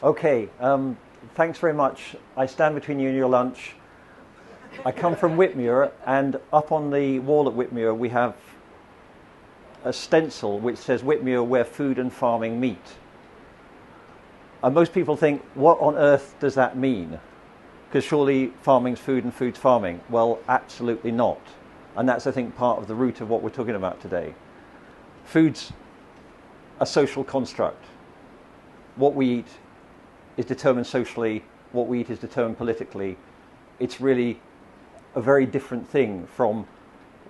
Okay, thanks very much. I stand between you and your lunch. I come from Whitmuir, and up on the wall at Whitmuir we have a stencil which says Whitmuir, where food and farming meet. And most people think, what on earth does that mean? Because surely farming's food and food's farming. Well, absolutely not. And that's, I think, part of the root of what we're talking about today. Food's a social construct. What we eat is determined socially, what we eat is determined politically. It's really a very different thing from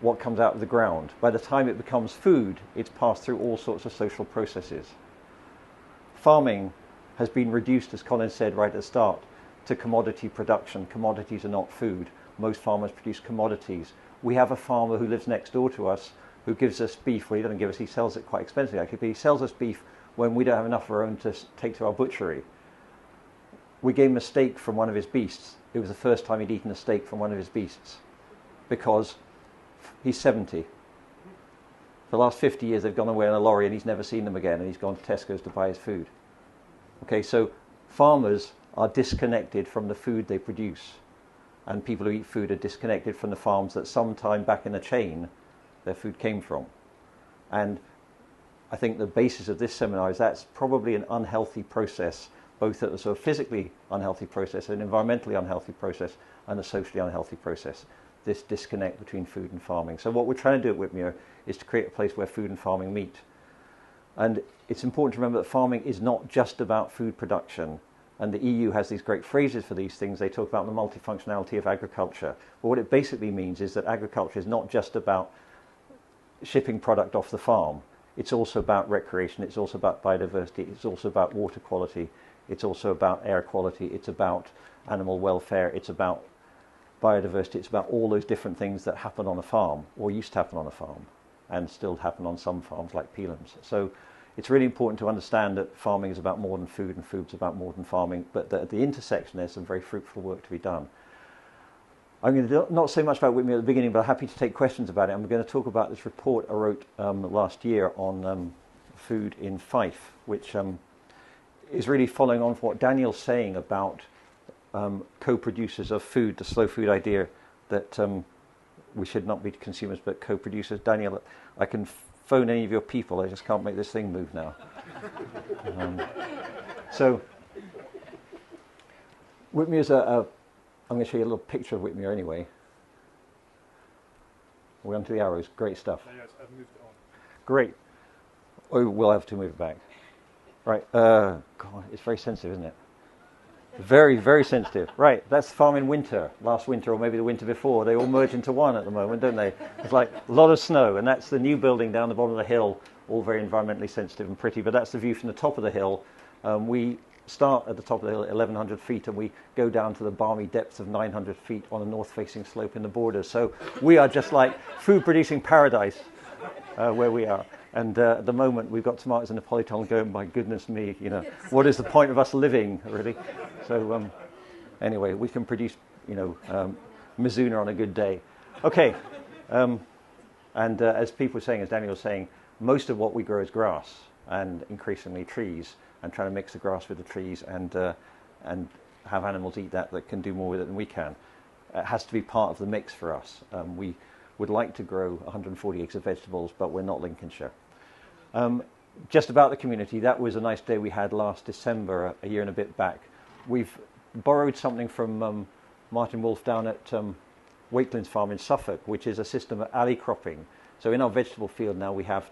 what comes out of the ground. By the time it becomes food, it's passed through all sorts of social processes. Farming has been reduced, as Colin said right at the start, to commodity production. Commodities are not food. Most farmers produce commodities. We have a farmer who lives next door to us who gives us beef. Well, he doesn't give us, he sells it quite expensively actually, but he sells us beef when we don't have enough of our own to take to our butchery. We gave him a steak from one of his beasts. It was the first time he'd eaten a steak from one of his beasts because he's 70. For the last 50 years they've gone away in a lorry and he's never seen them again, and he's gone to Tesco's to buy his food. Okay, so farmers are disconnected from the food they produce, and people who eat food are disconnected from the farms that sometime back in the chain their food came from. And I think the basis of this seminar is that's probably an unhealthy process, both at a sort of physically unhealthy process, an environmentally unhealthy process, and a socially unhealthy process, this disconnect between food and farming. So what we're trying to do at Whitmuir is to create a place where food and farming meet. And it's important to remember that farming is not just about food production. And the EU has these great phrases for these things. They talk about the multifunctionality of agriculture. But what it basically means is that agriculture is not just about shipping product off the farm. It's also about recreation. It's also about biodiversity. It's also about water quality. It's also about air quality. It's about animal welfare. It's about biodiversity. It's about all those different things that happen on a farm, or used to happen on a farm, and still happen on some farms like Peelham's. So it's really important to understand that farming is about more than food, and food's about more than farming, but that at the intersection there's some very fruitful work to be done. I'm going to not say much about Whitmuir at the beginning, but I'm happy to take questions about it. I'm going to talk about this report I wrote last year on food in Fife, which is really following on from what Daniel's saying about co-producers of food, the slow food idea that we should not be consumers but co-producers. Daniel, I can phone any of your people, I just can't make this thing move now. So Whitmuir's I'm going to show you a little picture of Whitmuir anyway. We're onto the arrows, great stuff. Yes, I've moved it on. Great. Oh, we'll have to move it back. Right, God, it's very sensitive, isn't it? Very, very sensitive. Right, that's the farm in winter, last winter or maybe the winter before. They all merge into one at the moment, don't they? It's like a lot of snow, and that's the new building down the bottom of the hill, all very environmentally sensitive and pretty, but that's the view from the top of the hill. We start at the top of the hill at 1,100 feet, and we go down to the balmy depths of 900 feet on a north-facing slope in the borders. So we are just like food-producing paradise where we are. And at the moment, we've got tomatoes and Napolitan going, my goodness me, you know, what is the point of us living, really? So anyway, we can produce, you know, Mizuna on a good day. Okay, and as people were saying, as Daniel was saying, most of what we grow is grass and increasingly trees, and trying to mix the grass with the trees and have animals eat that can do more with it than we can. It has to be part of the mix for us. We would like to grow 140 acres of vegetables, but we're not Lincolnshire. Just about the community, that was a nice day we had last December, a year and a bit back. We've borrowed something from Martin Wolf down at Wakelands Farm in Suffolk, which is a system of alley cropping. So in our vegetable field now we have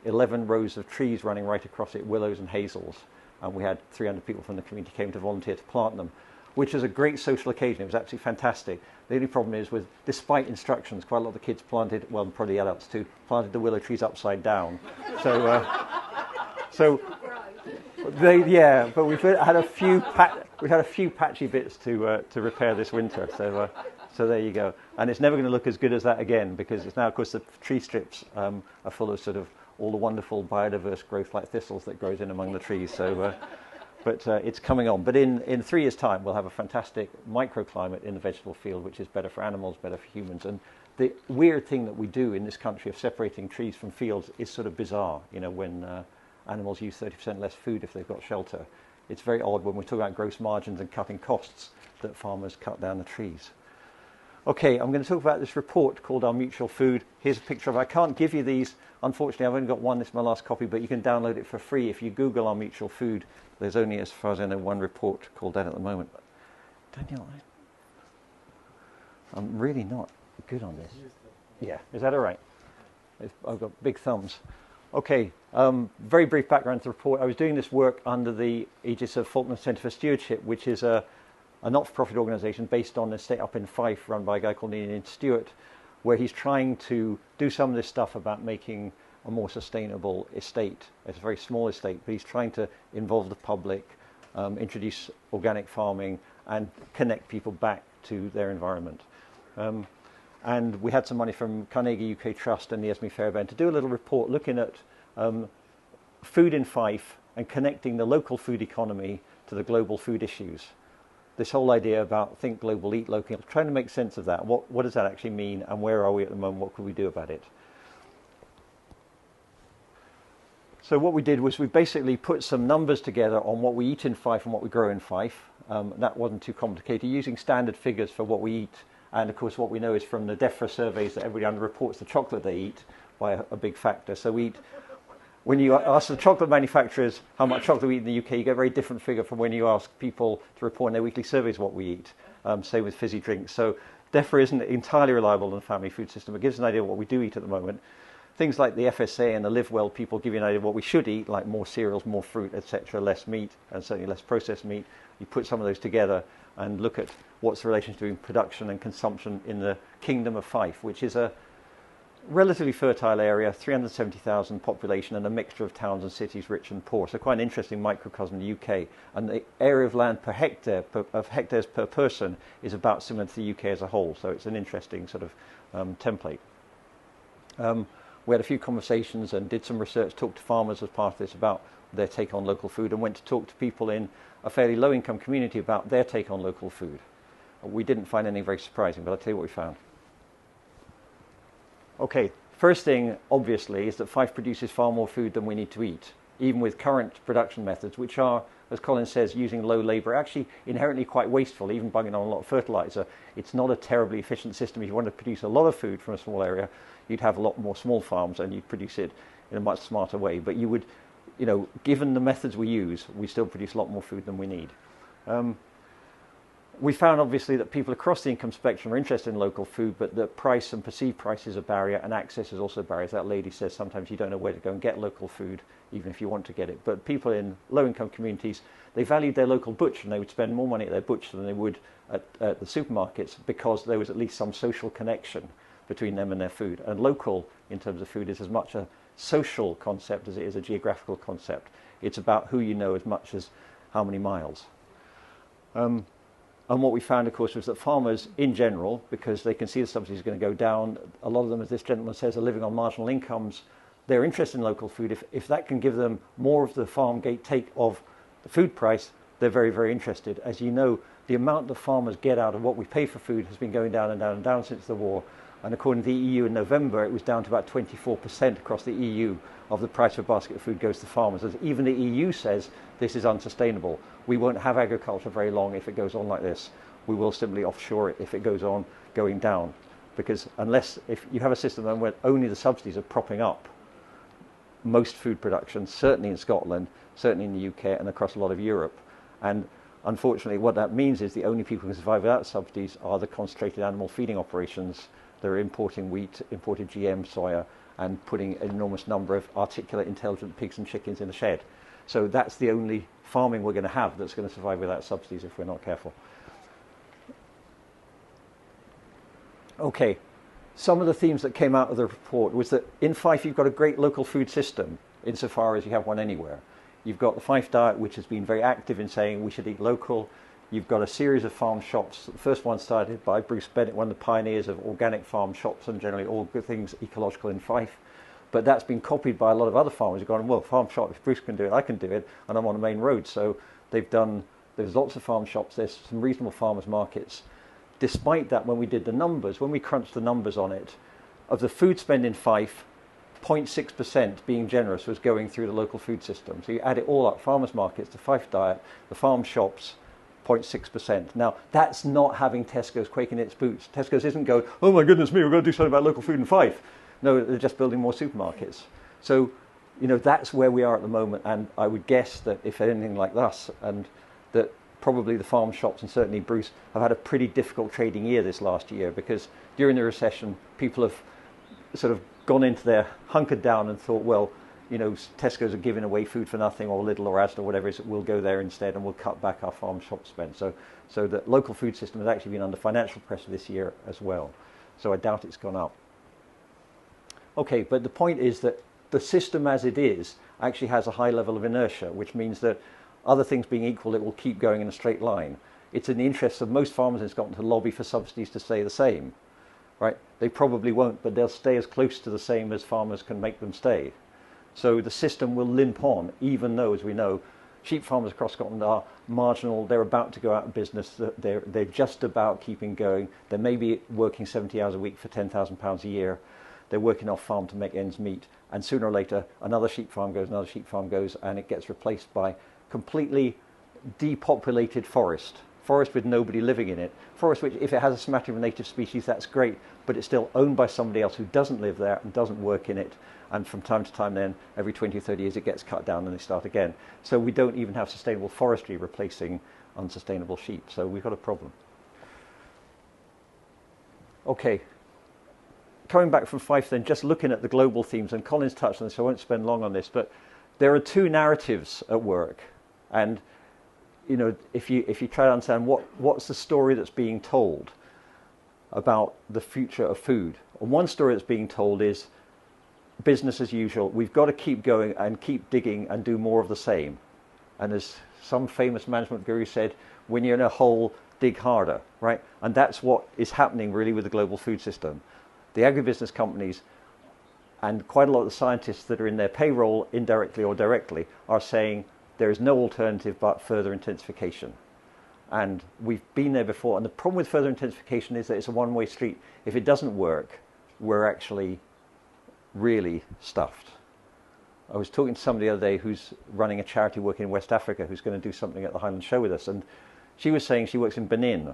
11 rows of trees running right across it, willows and hazels, and we had 300 people from the community came to volunteer to plant them, which was a great social occasion. It was absolutely fantastic. The only problem is, despite instructions, quite a lot of the kids planted, well, probably the adults too, planted the willow trees upside down. So but we've had a few patchy bits to repair this winter. So there you go. And it's never going to look as good as that again, because it's now, of course, the tree strips are full of sort of all the wonderful biodiverse growth like thistles that grows in among the trees. So. But it's coming on. But in 3 years' time, we'll have a fantastic microclimate in the vegetable field, which is better for animals, better for humans. And the weird thing that we do in this country of separating trees from fields is sort of bizarre. You know, when animals use 30% less food if they've got shelter, it's very odd when we're talking about gross margins and cutting costs that farmers cut down the trees. Okay, I'm going to talk about this report called Our Mutual Food. Here's a picture of it. I can't give you these. Unfortunately, I've only got one. This is my last copy, but you can download it for free. If you Google Our Mutual Food, there's only, as far as I know, one report called that at the moment. Daniel, I'm really not good on this. Yeah, is that all right? I've got big thumbs. Okay, very brief background to the report. I was doing this work under the aegis of Faulkner Centre for Stewardship, which is a not-for-profit organisation based on an estate up in Fife run by a guy called Ian Stewart, where he's trying to do some of this stuff about making a more sustainable estate. It's a very small estate, but he's trying to involve the public, introduce organic farming, and connect people back to their environment. And we had some money from Carnegie UK Trust and the Esme Fairbairn to do a little report looking at food in Fife and connecting the local food economy to the global food issues. This whole idea about think global, eat local, trying to make sense of that. What does that actually mean, and where are we at the moment? What could we do about it? So what we did was we basically put some numbers together on what we eat in Fife and what we grow in Fife. That wasn't too complicated, using standard figures for what we eat. And of course what we know is from the DEFRA surveys that everybody underreports the chocolate they eat by a big factor. So we eat, when you ask the chocolate manufacturers how much chocolate we eat in the UK, you get a very different figure from when you ask people to report in their weekly surveys what we eat. Same with fizzy drinks. So DEFRA isn't entirely reliable in the family food system. It gives us an idea of what we do eat at the moment. Things like the FSA and the Live Well people give you an idea of what we should eat, like more cereals, more fruit, etc., less meat, and certainly less processed meat. You put some of those together and look at what's the relationship between production and consumption in the Kingdom of Fife, which is a relatively fertile area, 370,000 population, and a mixture of towns and cities, rich and poor. So quite an interesting microcosm in the UK. And the area of land per hectare, of hectares per person, is about similar to the UK as a whole. So it's an interesting sort of template. We had a few conversations and did some research, talked to farmers as part of this about their take on local food, and went to talk to people in a fairly low-income community about their take on local food. We didn't find anything very surprising, but I'll tell you what we found. Okay, first thing, obviously, is that Fife produces far more food than we need to eat, even with current production methods, which are, as Colin says, using low labour, actually inherently quite wasteful, even bunging on a lot of fertiliser. It's not a terribly efficient system. If you want to produce a lot of food from a small area, you'd have a lot more small farms and you'd produce it in a much smarter way. But you would, you know, given the methods we use, we still produce a lot more food than we need. We found obviously that people across the income spectrum are interested in local food, but the price and perceived price is a barrier, and access is also a barrier. As that lady says, sometimes you don't know where to go and get local food, even if you want to get it. But people in low-income communities, they valued their local butcher, and they would spend more money at their butcher than they would at the supermarkets, because there was at least some social connection between them and their food. And local, in terms of food, is as much a social concept as it is a geographical concept. It's about who you know as much as how many miles. And what we found, of course, was that farmers in general, because they can see the subsidies are going to go down, a lot of them, as this gentleman says, are living on marginal incomes. They're interested in local food. If that can give them more of the farm gate take of the food price, they're very, very interested. As you know, the amount that farmers get out of what we pay for food has been going down and down and down since the war. And according to the EU in November, it was down to about 24% across the EU of the price of a basket of food goes to farmers. As even the EU says this is unsustainable. We won't have agriculture very long if it goes on like this. We will simply offshore it if it goes on going down. Because if you have a system where only the subsidies are propping up most food production, certainly in Scotland, certainly in the UK and across a lot of Europe. And unfortunately what that means is the only people who can survive without subsidies are the concentrated animal feeding operations. They're importing wheat, imported GM soya, and putting an enormous number of articulate, intelligent pigs and chickens in the shed. So that's the only farming we're going to have that's going to survive without subsidies if we're not careful. Okay, some of the themes that came out of the report was that in Fife you've got a great local food system insofar as you have one anywhere. You've got the Fife Diet, which has been very active in saying we should eat local. You've got a series of farm shops. The first one started by Bruce Bennett, one of the pioneers of organic farm shops and generally all good things ecological in Fife. But that's been copied by a lot of other farmers who've gone, well, farm shop, if Bruce can do it, I can do it, and I'm on a main road. So there's lots of farm shops, there's some reasonable farmers markets. Despite that, when we did the numbers, when we crunched the numbers on it, of the food spend in Fife, 0.6%, being generous, was going through the local food system. So you add it all up, farmers markets, the Fife diet, the farm shops, 0.6%. Now, that's not having Tesco's quaking its boots. Tesco's isn't going, oh my goodness me, we're going to do something about local food in Fife. No, they're just building more supermarkets. So, you know, that's where we are at the moment. And I would guess that if anything like us, and that probably the farm shops and certainly Bruce have had a pretty difficult trading year this last year, because during the recession, people have sort of gone into their hunkered down and thought, well, you know, Tesco's are giving away food for nothing, or Lidl or Asda or whatever it is, we'll go there instead and we'll cut back our farm shop spend. So the local food system has actually been under financial pressure this year as well. So I doubt it's gone up. Okay, but the point is that the system as it is actually has a high level of inertia, which means that other things being equal, it will keep going in a straight line. It's in the interests of most farmers in Scotland to lobby for subsidies to stay the same, right? They probably won't, but they'll stay as close to the same as farmers can make them stay. So the system will limp on, even though, as we know, sheep farmers across Scotland are marginal. They're about to go out of business. They're just about keeping going. They may be working 70 hours a week for £10,000 a year. They're working off farm to make ends meet. And sooner or later, another sheep farm goes, and it gets replaced by completely depopulated forest with nobody living in it. Forest which, if it has a smattering of native species, that's great, but it's still owned by somebody else who doesn't live there and doesn't work in it. And from time to time then, every 20 or 30 years, it gets cut down and they start again. So we don't even have sustainable forestry replacing unsustainable sheep. So we've got a problem. Okay. Coming back from Fife then, just looking at the global themes, and Colin's touched on this, so I won't spend long on this, but there are two narratives at work. And, you know, if you try to understand what's the story that's being told about the future of food. And one story that's being told is business as usual. We've got to keep going and keep digging and do more of the same. And as some famous management guru said, when you're in a hole, dig harder, right? And that's what is happening really with the global food system. The agribusiness companies and quite a lot of the scientists that are in their payroll, indirectly or directly, are saying there is no alternative but further intensification. And we've been there before. And the problem with further intensification is that it's a one-way street. If it doesn't work, we're actually really stuffed. I was talking to somebody the other day who's running a charity working in West Africa, who's going to do something at the Highland Show with us. And she was saying she works in Benin,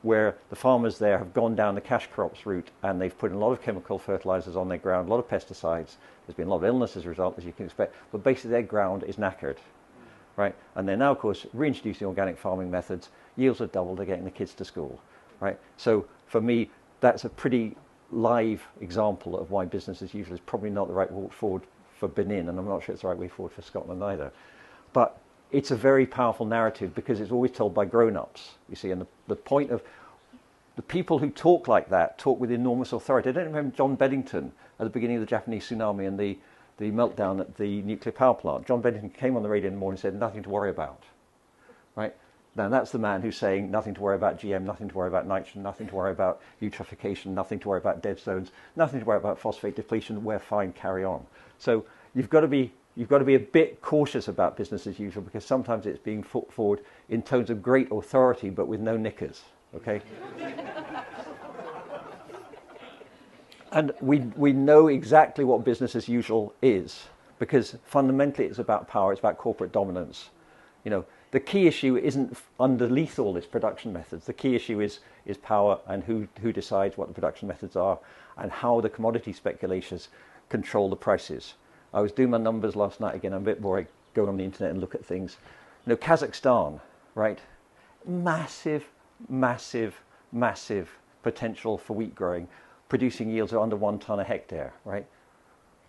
where the farmers there have gone down the cash crops route, and they've put in a lot of chemical fertilizers on their ground, a lot of pesticides. There's been a lot of illness as a result, as you can expect, but basically their ground is knackered, right? And they're now, of course, reintroducing organic farming methods. Yields have doubled, they're getting the kids to school, right? So for me, that's a pretty live example of why business as usual is probably not the right way forward for Benin, and I'm not sure it's the right way forward for Scotland either. But it's a very powerful narrative because it's always told by grown-ups, you see, and the point of the people who talk like that talk with enormous authority. I don't remember John Beddington at the beginning of the Japanese tsunami and the meltdown at the nuclear power plant. John Beddington came on the radio in the morning and said, nothing to worry about, right? Now that's the man who's saying nothing to worry about GM, nothing to worry about nitrogen, nothing to worry about eutrophication, nothing to worry about dead zones, nothing to worry about phosphate depletion. We're fine, carry on. So you've got to be a bit cautious about business as usual, because sometimes it's being put forward in tones of great authority but with no knickers, okay? And we know exactly what business as usual is, because fundamentally it's about power, it's about corporate dominance. You know, the key issue isn't underneath all this production methods. The key issue is power, and who decides what the production methods are, and how the commodity speculators control the prices. I was doing my numbers last night again. I'm a bit bored. I go on the internet and look at things. You know, Kazakhstan, right? Massive, massive, massive potential for wheat growing, producing yields of under 1 tonne a hectare, right?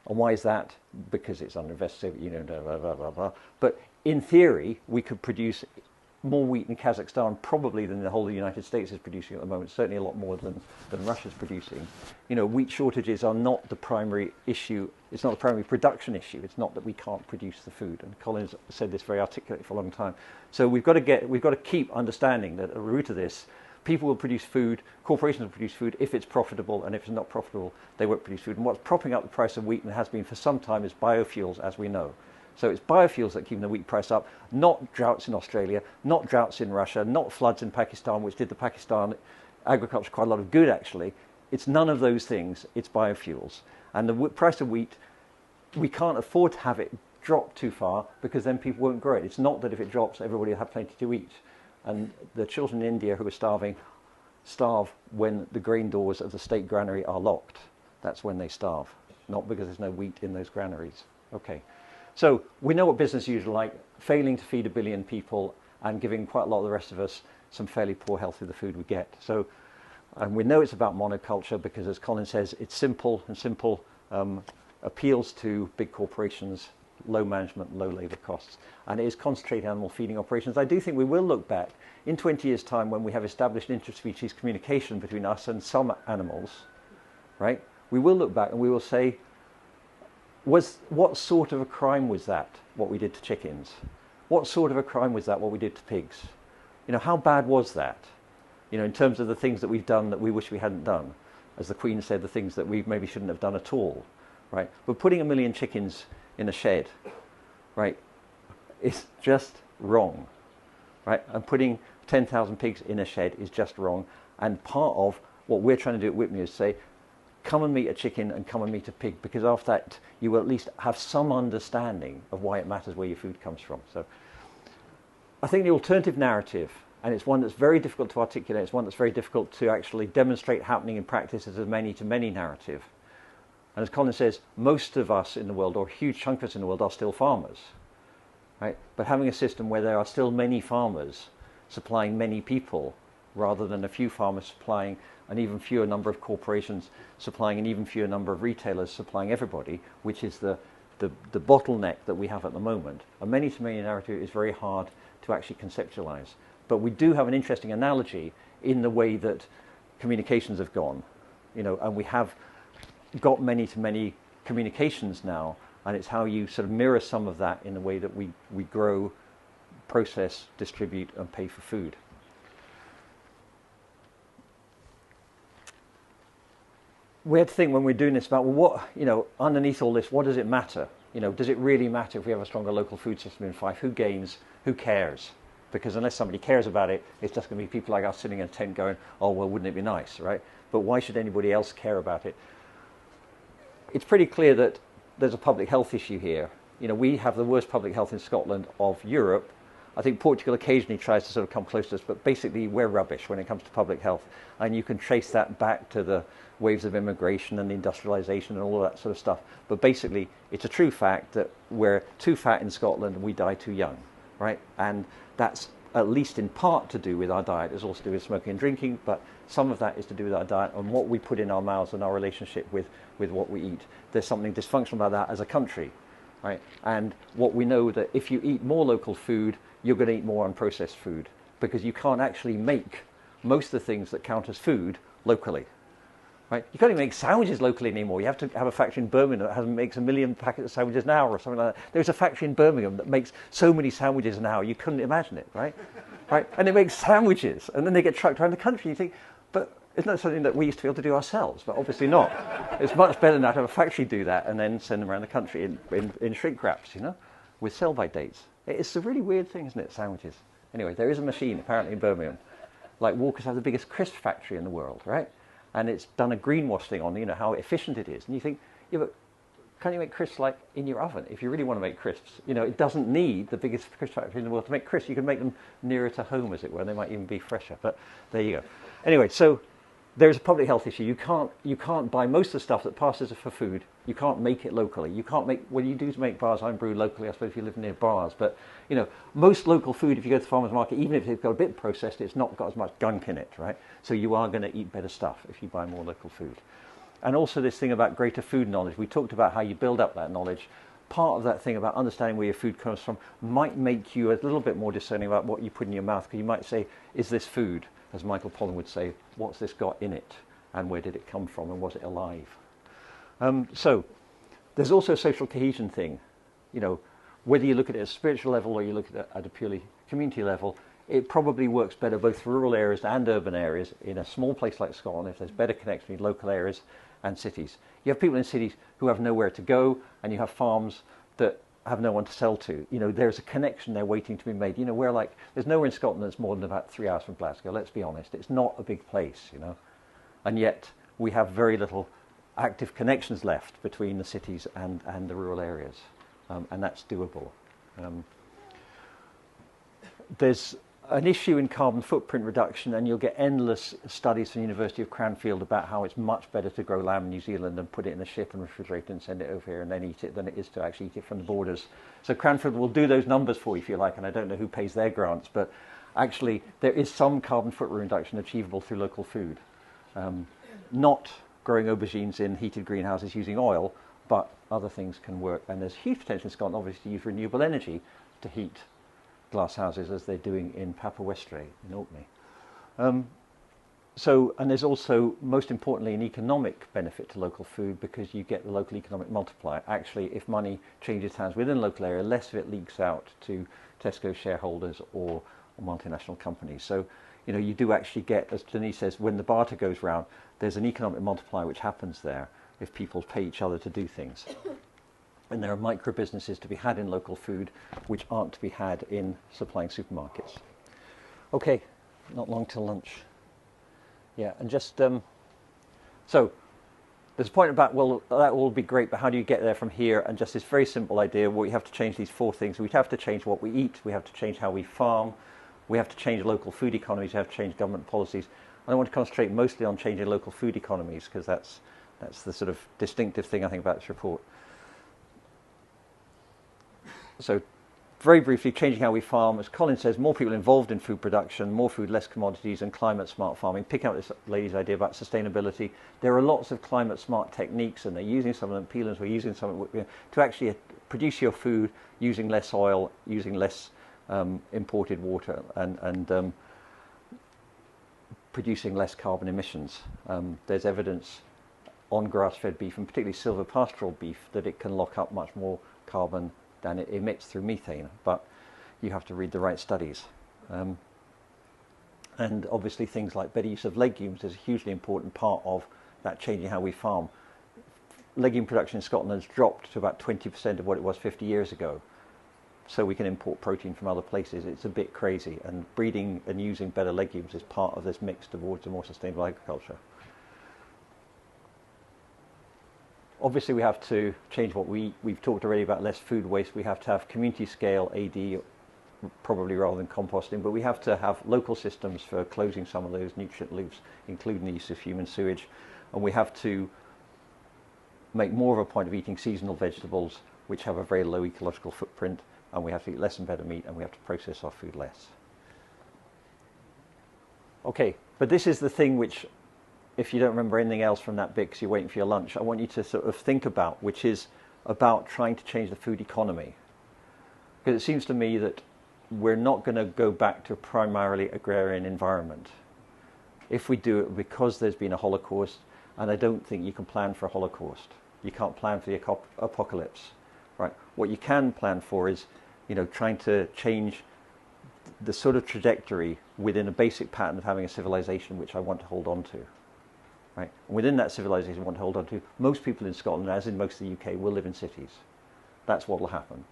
And why is that? Because it's underinvested, you know, blah, blah, blah, blah. But in theory, we could produce more wheat in Kazakhstan probably than the whole of the United States is producing at the moment, certainly a lot more than Russia's producing. You know, wheat shortages are not the primary issue. It's not the primary production issue. It's not that we can't produce the food. And Colin's said this very articulately for a long time. So we've got to keep understanding that at the root of this, people will produce food, corporations will produce food if it's profitable, and if it's not profitable, they won't produce food. And what's propping up the price of wheat, and has been for some time, is biofuels, as we know. So it's biofuels that keep the wheat price up, not droughts in Australia, not droughts in Russia, not floods in Pakistan, which did the Pakistan agriculture quite a lot of good, actually. It's none of those things, it's biofuels. And the price of wheat we can't afford to have it drop too far because then people won't grow it. It's not that if it drops, everybody will have plenty to eat. And the children in India who are starving starve when the grain doors of the state granary are locked. That's when they starve, not because there's no wheat in those granaries. Okay, so we know what business users are like, failing to feed 1 billion people and giving quite a lot of the rest of us some fairly poor health with the food we get. So, and we know it's about monoculture because, as Colin says, it's simple, and simple appeals to big corporations, low management, low labour costs, and it is concentrated animal feeding operations. I do think we will look back in 20 years' time when we have established interspecies communication between us and some animals, right? We will look back and we will say, what sort of a crime was that, what we did to chickens? What sort of a crime was that, what we did to pigs? You know, how bad was that? You know, in terms of the things that we've done that we wish we hadn't done. As the Queen said, the things that we maybe shouldn't have done at all, right? But putting 1 million chickens in a shed, right, is just wrong, right? And putting 10,000 pigs in a shed is just wrong. And part of what we're trying to do at Whitmere is say, come and meet a chicken and come and meet a pig, because after that you will at least have some understanding of why it matters where your food comes from. So I think the alternative narrative, and it's one that's very difficult to articulate, it's one that's very difficult to actually demonstrate happening in practice, as a many-to-many narrative. And as Colin says, most of us in the world, or a huge chunk of us in the world, are still farmers, right? But having a system where there are still many farmers supplying many people, rather than a few farmers supplying an even fewer number of corporations, supplying an even fewer number of retailers, supplying everybody, which is the bottleneck that we have at the moment. A many-to-many narrative is very hard to actually conceptualize. But we do have an interesting analogy in the way that communications have gone, you know, and we have got many-to-many communications now, and it's how you sort of mirror some of that in the way that we grow, process, distribute, and pay for food. We had to think when we're doing this about, well, what, you know, underneath all this, what does it matter? You know, does it really matter if we have a stronger local food system in Fife? Who gains? Who cares? Because unless somebody cares about it, it's just going to be people like us sitting in a tent going, oh, well, wouldn't it be nice, right? But why should anybody else care about it? It's pretty clear that there's a public health issue here. You know, we have the worst public health in Scotland of Europe. I think Portugal occasionally tries to sort of come close to us, but basically we're rubbish when it comes to public health. And you can trace that back to the waves of immigration and the industrialisation and all of that sort of stuff. But basically, it's a true fact that we're too fat in Scotland and we die too young, right? And that's at least in part to do with our diet. It's also to do with smoking and drinking, but some of that is to do with our diet and what we put in our mouths and our relationship with what we eat. There's something dysfunctional about that as a country, right? And what we know that if you eat more local food, you're going to eat more unprocessed food, because you can't actually make most of the things that count as food locally, right? You can't even make sandwiches locally anymore. You have to have a factory in Birmingham that makes 1 million packets of sandwiches an hour or something like that. There's a factory in Birmingham that makes so many sandwiches an hour, you couldn't imagine it, right? Right? And it makes sandwiches, and then they get trucked around the country. You think, but isn't that something that we used to be able to do ourselves? But obviously not. It's much better now to have a factory do that and then send them around the country in shrink wraps, you know, with sell-by dates. It's a really weird thing, isn't it, sandwiches? Anyway, there is a machine apparently in Birmingham. Like Walker's have the biggest crisp factory in the world, right? And it's done a greenwash thing on, you know, how efficient it is. And you think, yeah, but can you make crisps like in your oven if you really want to make crisps? You know, it doesn't need the biggest crisp factory in the world to make crisps. You can make them nearer to home, as it were. They might even be fresher, but there you go. Anyway, so there's a public health issue. You can't buy most of the stuff that passes for food. You can't make it locally. You can't make, well, you do make bars, I'm brewed locally, I suppose, if you live near bars. But, you know, most local food, if you go to the farmer's market, even if it's got a bit processed, it's not got as much gunk in it, right? So you are going to eat better stuff if you buy more local food. And also this thing about greater food knowledge. We talked about how you build up that knowledge. Part of that thing about understanding where your food comes from might make you a little bit more discerning about what you put in your mouth, because you might say, is this food? As Michael Pollan would say, what's this got in it? And where did it come from? And was it alive? So there's also a social cohesion thing. You know, whether you look at it at a spiritual level or you look at it at a purely community level, it probably works better both for rural areas and urban areas in a small place like Scotland if there's better connection between local areas and cities. You have people in cities who have nowhere to go, and you have farms that have no one to sell to. You know, there's a connection there waiting to be made. You know, we're like, there's nowhere in Scotland that's more than about 3 hours from Glasgow, let's be honest. It's not a big place, you know. And yet we have very little active connections left between the cities and the rural areas, and that's doable. There's an issue in carbon footprint reduction, and you'll get endless studies from the University of Cranfield about how it's much better to grow lamb in New Zealand and put it in a ship and refrigerate it and send it over here and then eat it than it is to actually eat it from the borders. So Cranfield will do those numbers for you if you like, and I don't know who pays their grants, but actually there is some carbon footprint reduction achievable through local food. Not growing aubergines in heated greenhouses using oil, but other things can work. And there's huge potential in Scotland, obviously, to use renewable energy to heat glass houses, as they're doing in Papa Westray in Orkney. And there's also, most importantly, an economic benefit to local food, because you get the local economic multiplier. Actually, if money changes hands within a local area, less of it leaks out to Tesco shareholders or multinational companies. So, you know, you do actually get, as Denise says, when the barter goes round, there's an economic multiplier which happens there if people pay each other to do things. And there are micro businesses to be had in local food which aren't to be had in supplying supermarkets. Okay, not long till lunch. Yeah, and just, so there's a point about, well, that will be great, but how do you get there from here? And just this very simple idea, well, we have to change these four things. We have to change what we eat, we have to change how we farm, we have to change local food economies, we have to change government policies. And I want to concentrate mostly on changing local food economies, because that's the sort of distinctive thing I think about this report. So very briefly, changing how we farm. As Colin says, more people involved in food production, more food, less commodities, and climate-smart farming. Pick up this lady's idea about sustainability. There are lots of climate-smart techniques, and they're using some of them. Peelers were using some of them to actually produce your food using less oil, using less imported water, and producing less carbon emissions. There's evidence on grass-fed beef, and particularly silver pastoral beef, that it can lock up much more carbon than it emits through methane, but you have to read the right studies. And obviously things like better use of legumes is a hugely important part of that changing how we farm. Legume production in Scotland has dropped to about 20% of what it was 50 years ago. So we can import protein from other places. It's a bit crazy, and breeding and using better legumes is part of this mix towards a more sustainable agriculture. Obviously, we have to change what we eat. We've talked already about less food waste. We have to have community scale AD, probably rather than composting, but we have to have local systems for closing some of those nutrient loops, including the use of human sewage. And we have to make more of a point of eating seasonal vegetables, which have a very low ecological footprint, and we have to eat less and better meat, and we have to process our food less. Okay, but this is the thing which, if you don't remember anything else from that bit because you're waiting for your lunch, I want you to sort of think about, which is about trying to change the food economy. Because it seems to me that we're not going to go back to a primarily agrarian environment. If we do it, because there's been a Holocaust, and I don't think you can plan for a Holocaust. You can't plan for the apocalypse, right? What you can plan for is, you know, trying to change the sort of trajectory within a basic pattern of having a civilization which I want to hold on to. Right. And within that civilization we want to hold on to, most people in Scotland, as in most of the UK, will live in cities. That's what will happen.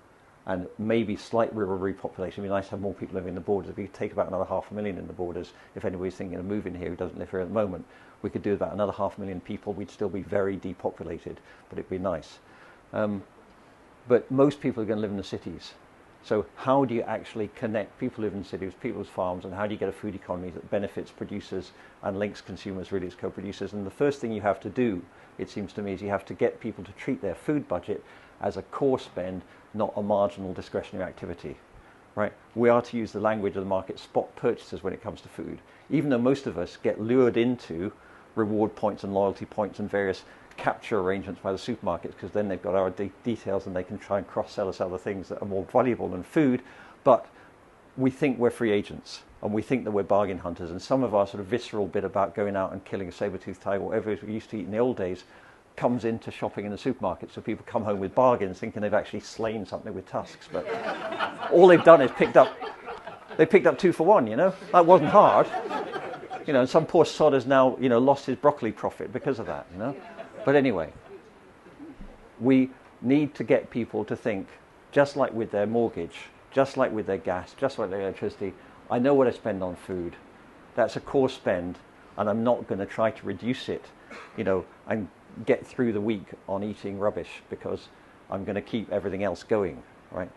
And maybe slight rural repopulation. It'd be nice to have more people living in the borders. If we could take about another 500,000 in the borders, if anybody's thinking of moving here who doesn't live here at the moment, we could do about another 500,000 people. We'd still be very depopulated, but it'd be nice. But most people are going to live in the cities. So how do you actually connect people who live in cities, people's farms, and how do you get a food economy that benefits producers and links consumers really as co-producers? And the first thing you have to do, it seems to me, is you have to get people to treat their food budget as a core spend, not a marginal discretionary activity. Right? We are to use the language of the market, spot purchases when it comes to food. Even though most of us get lured into reward points and loyalty points and various capture arrangements by the supermarkets, because then they've got our details and they can try and cross-sell us other things that are more valuable than food. But we think we're free agents, and we think that we're bargain hunters, and some of our sort of visceral bit about going out and killing a saber-toothed tiger, whatever it is we used to eat in the old days, comes into shopping in the supermarket. So people come home with bargains thinking they've actually slain something with tusks, but all they've done is picked up 2 for 1, you know. That wasn't hard, you know, and some poor sod has now, you know, lost his broccoli profit because of that, you know. But anyway, we need to get people to think, just like with their mortgage, just like with their gas, just like their electricity, I know what I spend on food. That's a core spend, and I'm not going to try to reduce it, you know, and get through the week on eating rubbish because I'm going to keep everything else going, right?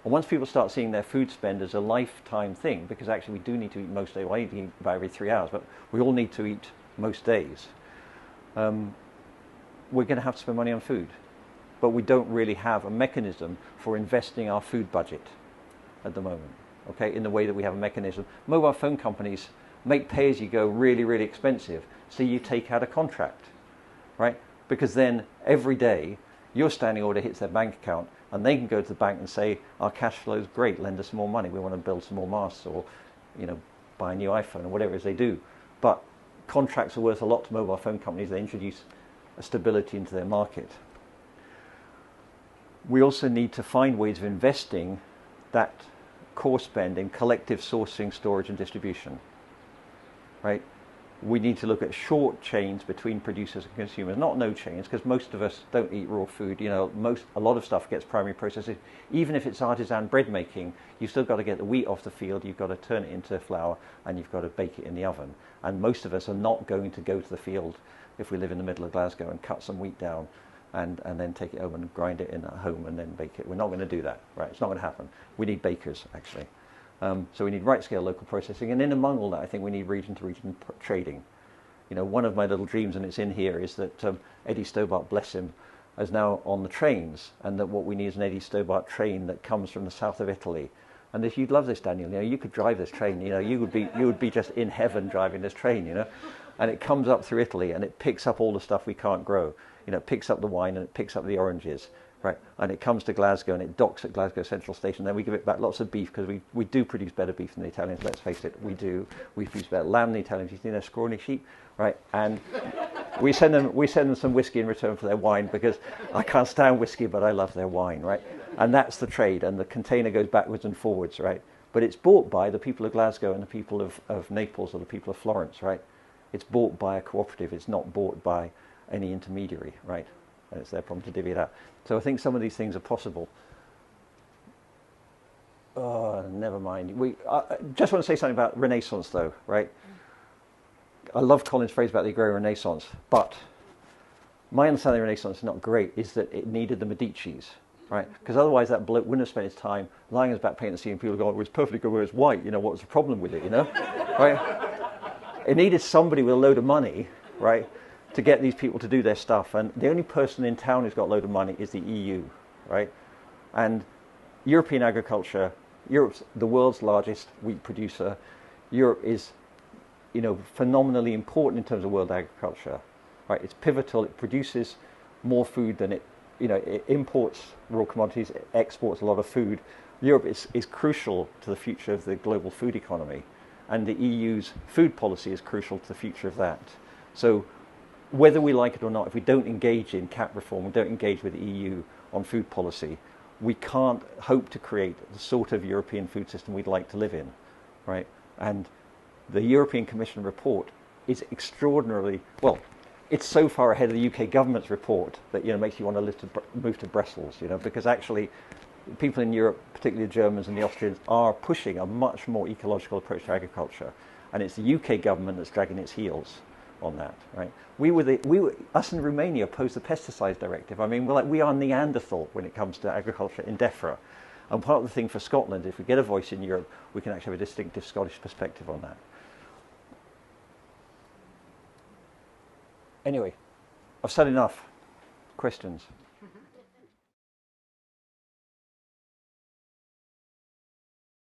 And once people start seeing their food spend as a lifetime thing, because actually we do need to eat most days, well, I need to eat about every 3 hours, but we all need to eat most days, we're going to have to spend money on food. But we don't really have a mechanism for investing our food budget at the moment, okay, in the way that we have a mechanism. Mobile phone companies make pay-as-you-go really, really expensive, so you take out a contract, right? Because then every day your standing order hits their bank account and they can go to the bank and say, our cash flow is great, lend us some more money, we want to build some more masts, or, you know, buy a new iPhone, or whatever it is they do. But contracts are worth a lot to mobile phone companies. They introduce a stability into their market. We also need to find ways of investing that core spend in collective sourcing, storage and distribution, right? We need to look at short chains between producers and consumers, not no chains, because most of us don't eat raw food. You know, a lot of stuff gets primary processed. Even if it's artisan bread making, you've still got to get the wheat off the field, you've got to turn it into flour, and you've got to bake it in the oven. And most of us are not going to go to the field if we live in the middle of Glasgow and cut some wheat down and then take it home and grind it in at home and then bake it. We're not going to do that, right? It's not going to happen. We need bakers, actually. So we need right-scale local processing, and in among all that, I think we need region-to-region trading. You know, one of my little dreams, and it's in here, is that Eddie Stobart, bless him, is now on the trains, and that what we need is an Eddie Stobart train that comes from the south of Italy. And if you'd love this, Daniel, you know, you could drive this train. You know, you would be just in heaven driving this train. You know, and it comes up through Italy, and it picks up all the stuff we can't grow. You know, it picks up the wine and it picks up the oranges. Right, and it comes to Glasgow and it docks at Glasgow Central Station. Then we give it back lots of beef, because we do produce better beef than the Italians. Let's face it, we do. We produce better lamb than the Italians. You see their scrawny sheep, right? And we send them some whiskey in return for their wine, because I can't stand whiskey, but I love their wine, right? And that's the trade. And the container goes backwards and forwards, right? But it's bought by the people of Glasgow and the people of Naples or the people of Florence, right? It's bought by a cooperative. It's not bought by any intermediary, right? And it's their problem to divvy it out. So I think some of these things are possible. Oh, never mind. I just want to say something about Renaissance, though, right? I love Colin's phrase about the agrarian Renaissance, but my understanding of Renaissance is not great, is that it needed the Medicis, right? Because otherwise that bloke wouldn't have spent his time lying on his back painting the sea, and people go, oh, it's perfectly good where it's white, you know, what was the problem with it, you know? Right? It needed somebody with a load of money, right, to get these people to do their stuff. And the only person in town who's got a load of money is the EU, right? And European agriculture, Europe's the world's largest wheat producer. Europe is, you know, phenomenally important in terms of world agriculture, right? It's pivotal. It produces more food than it, you know, it imports raw commodities, it exports a lot of food. Europe is crucial to the future of the global food economy, and the EU's food policy is crucial to the future of that. So whether we like it or not, if we don't engage in CAP reform, we don't engage with the EU on food policy, we can't hope to create the sort of European food system we'd like to live in, right? And the European Commission report is extraordinarily, well, it's so far ahead of the UK government's report that, you know, makes you want to move to Brussels, you know, because actually people in Europe, particularly the Germans and the Austrians, are pushing a much more ecological approach to agriculture. And it's the UK government that's dragging its heels on that, right? Us in Romania opposed the pesticides directive. I mean, we are Neanderthal when it comes to agriculture in DEFRA. And part of the thing for Scotland, if we get a voice in Europe, we can actually have a distinctive Scottish perspective on that. Anyway, I've said enough. Questions?